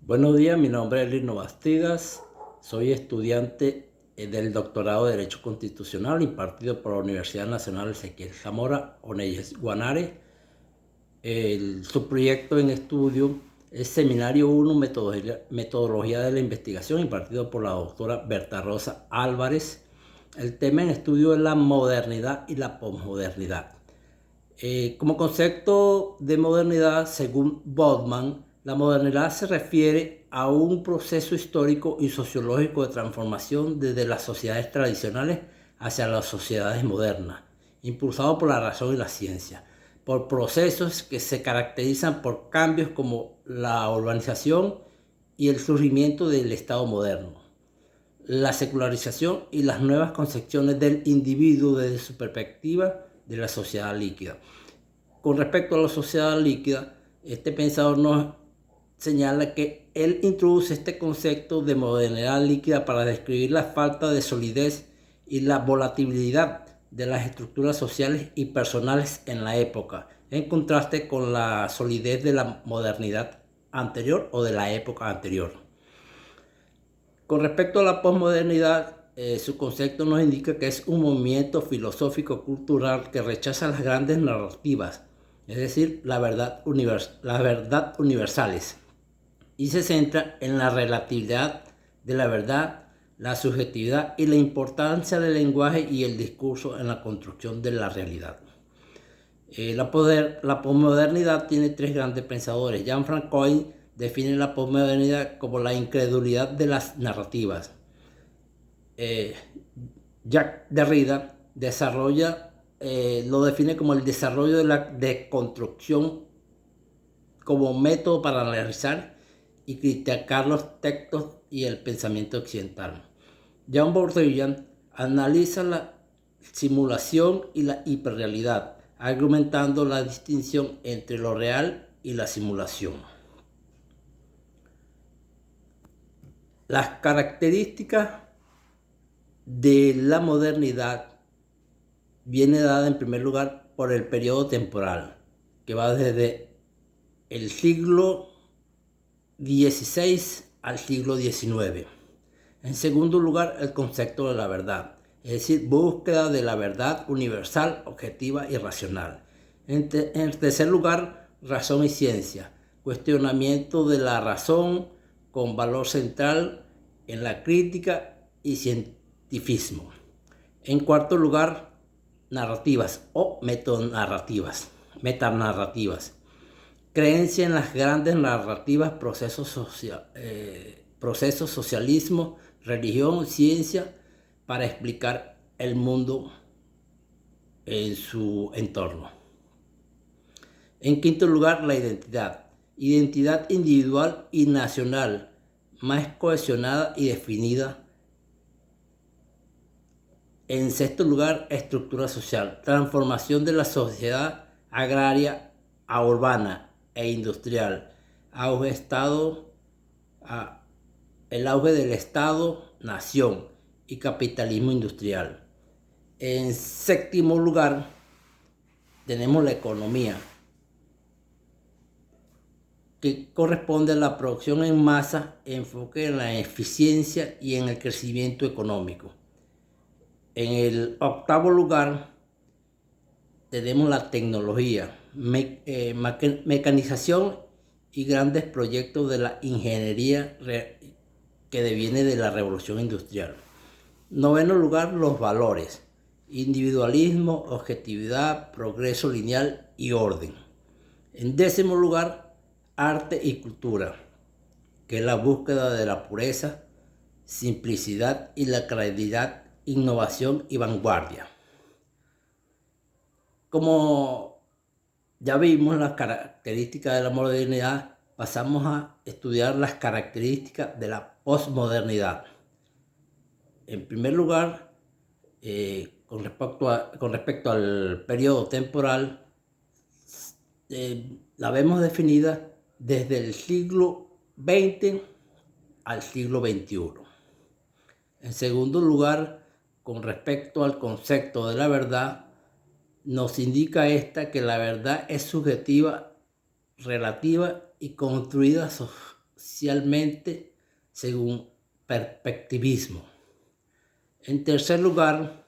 Buenos días, mi nombre es Lino Bastidas, soy estudiante del doctorado de Derecho Constitucional impartido por la Universidad Nacional Ezequiel Zamora Oneyes Guanare. Su proyecto en estudio es Seminario 1, Metodología de la Investigación, impartido por la doctora Berta Rosa Álvarez. El tema en estudio es la modernidad y la posmodernidad. Como concepto de modernidad, según Bodman, la modernidad se refiere a un proceso histórico y sociológico de transformación desde las sociedades tradicionales hacia las sociedades modernas, impulsado por la razón y la ciencia, por procesos que se caracterizan por cambios como la urbanización y el surgimiento del Estado moderno, la secularización y las nuevas concepciones del individuo desde su perspectiva de la sociedad líquida. Con respecto a la sociedad líquida, este pensador nos señala que él introduce este concepto de modernidad líquida para describir la falta de solidez y la volatilidad de las estructuras sociales y personales en la época, en contraste con la solidez de la modernidad anterior o de la época anterior. Con respecto a la posmodernidad, su concepto nos indica que es un movimiento filosófico-cultural que rechaza las grandes narrativas, es decir, las verdad universales, y se centra en la relatividad de la verdad, la subjetividad y la importancia del lenguaje y el discurso en la construcción de la realidad. La posmodernidad tiene tres grandes pensadores. Jean Francois define la posmodernidad como la incredulidad de las narrativas. Jacques Derrida lo define como el desarrollo de la deconstrucción como método para analizar y criticar los textos y el pensamiento occidental. Jean Baudrillard analiza la simulación y la hiperrealidad, argumentando la distinción entre lo real y la simulación. Las características de la modernidad viene dada en primer lugar por el periodo temporal, que va desde el siglo XVI al siglo XIX. En segundo lugar, el concepto de la verdad, es decir, búsqueda de la verdad universal, objetiva y racional. En tercer lugar, razón y ciencia, cuestionamiento de la razón con valor central en la crítica y cientificismo. En cuarto lugar, narrativas o metanarrativas. Creencia en las grandes narrativas, procesos, socialismo, religión, ciencia, para explicar el mundo en su entorno. En quinto lugar, la identidad individual y nacional, más cohesionada y definida. En sexto lugar, estructura social, transformación de la sociedad agraria a urbana e industrial, el auge del Estado-nación y capitalismo industrial. En séptimo lugar, tenemos la economía, que corresponde a la producción en masa, enfoque en la eficiencia y en el crecimiento económico. En el octavo lugar, tenemos la tecnología, mecanización y grandes proyectos de la ingeniería que deviene de la revolución industrial. Noveno lugar, los valores, individualismo, objetividad, progreso lineal y orden. En décimo lugar, arte y cultura, que es la búsqueda de la pureza, simplicidad y la claridad, innovación y vanguardia. Como ya vimos las características de la modernidad, pasamos a estudiar las características de la posmodernidad. En primer lugar, con respecto al periodo temporal, la vemos definida desde el siglo XX al siglo XXI. En segundo lugar, con respecto al concepto de la verdad, nos indica que la verdad es subjetiva, relativa y construida parcialmente según perspectivismo. En tercer lugar,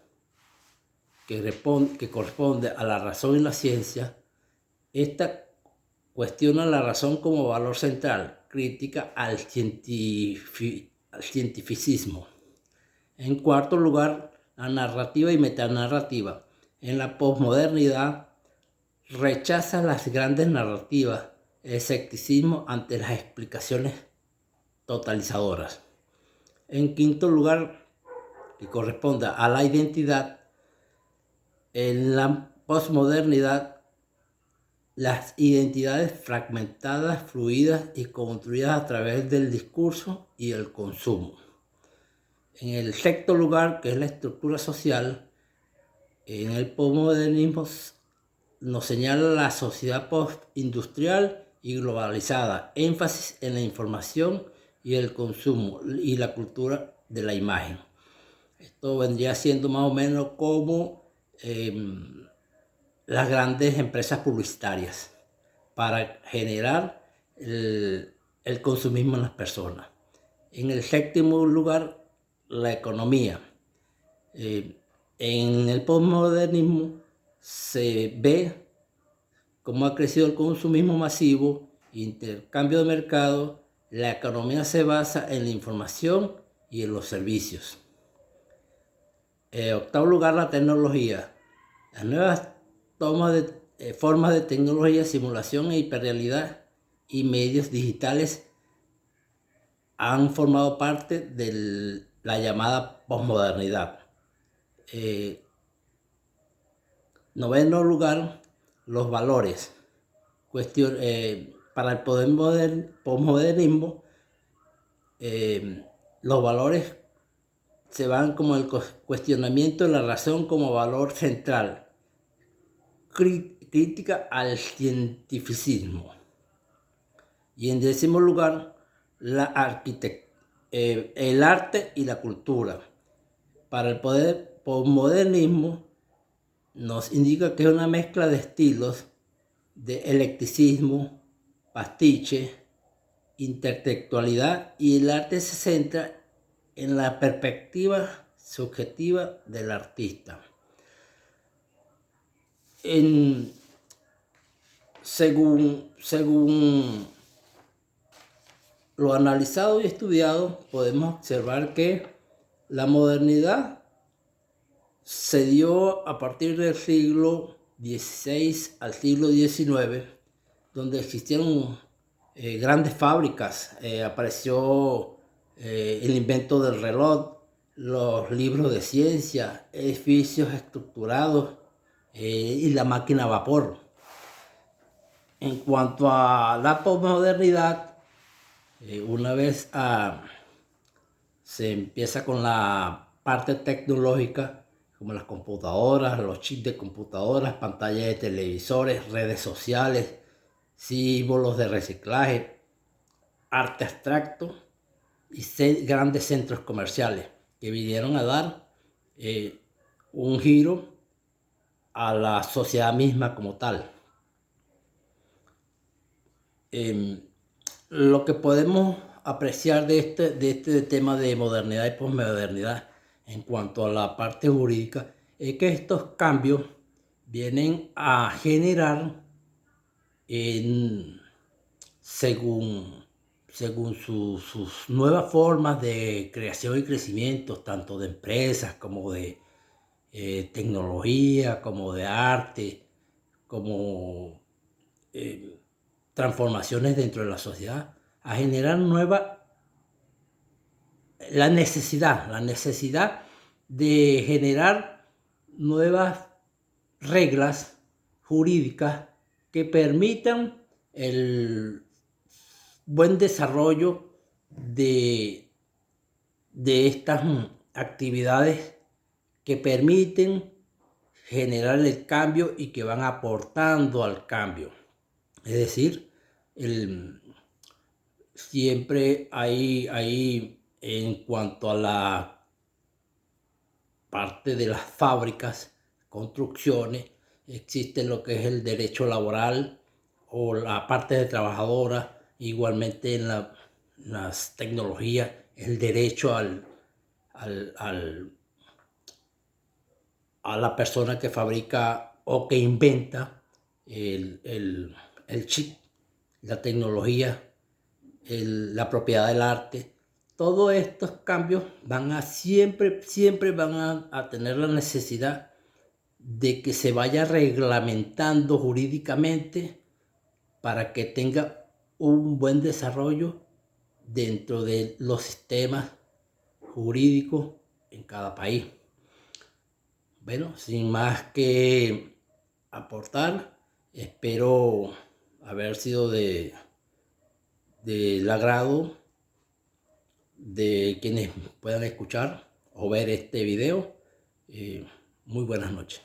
que corresponde a la razón y la ciencia, esta cuestiona la razón como valor central, crítica al cientificismo. En cuarto lugar, la narrativa y metanarrativa. En la posmodernidad rechaza las grandes narrativas, el escepticismo ante las explicaciones totalizadoras. En quinto lugar, que corresponde a la identidad, en la posmodernidad, las identidades fragmentadas, fluidas y construidas a través del discurso y el consumo. En el sexto lugar, que es la estructura social, en el posmodernismo nos señala la sociedad postindustrial y globalizada, énfasis en la información y el consumo y la cultura de la imagen. Esto vendría siendo más o menos como las grandes empresas publicitarias para generar el consumismo en las personas. En el séptimo lugar, la economía. En el posmodernismo se ve cómo ha crecido el consumismo masivo, intercambio de mercado. La economía se basa en la información y en los servicios. Octavo lugar, la tecnología. Las nuevas formas de tecnología, simulación e hiperrealidad y medios digitales han formado parte de la llamada posmodernidad. Noveno lugar, los valores. Para el posmodernismo, los valores se van como el cuestionamiento de la razón como valor central, crítica al cientificismo. Y en décimo lugar, el arte y la cultura. Para el posmodernismo nos indica que es una mezcla de estilos de eclecticismo, pastiche, intertextualidad, y el arte se centra en la perspectiva subjetiva del artista. Según lo analizado y estudiado, podemos observar que la modernidad se dio a partir del siglo XVI al siglo XIX, donde existieron grandes fábricas. Apareció el invento del reloj, los libros de ciencia, edificios estructurados y la máquina a vapor. En cuanto a la posmodernidad, una vez se empieza con la parte tecnológica, como las computadoras, los chips de computadoras, pantallas de televisores, redes sociales, símbolos de reciclaje, arte abstracto y grandes centros comerciales que vinieron a dar un giro a la sociedad misma como tal. Lo que podemos apreciar de este tema de modernidad y posmodernidad en cuanto a la parte jurídica es que estos cambios vienen a generar, según sus nuevas formas de creación y crecimiento, tanto de empresas como de tecnología, como de arte, como transformaciones dentro de la sociedad, a generar la necesidad de generar nuevas reglas jurídicas que permitan el buen desarrollo de estas actividades que permiten generar el cambio y que van aportando al cambio. Es decir, siempre hay en cuanto a la parte de las fábricas, construcciones, existe lo que es el derecho laboral o la parte de trabajadora, igualmente en las tecnologías, el derecho al a la persona que fabrica o que inventa el chip, la tecnología, la propiedad del arte. Todos estos cambios van a siempre van a tener la necesidad de que se vaya reglamentando jurídicamente para que tenga un buen desarrollo dentro de los sistemas jurídicos en cada país. Bueno, sin más que aportar, espero haber sido del agrado de quienes puedan escuchar o ver este video. Muy buenas noches.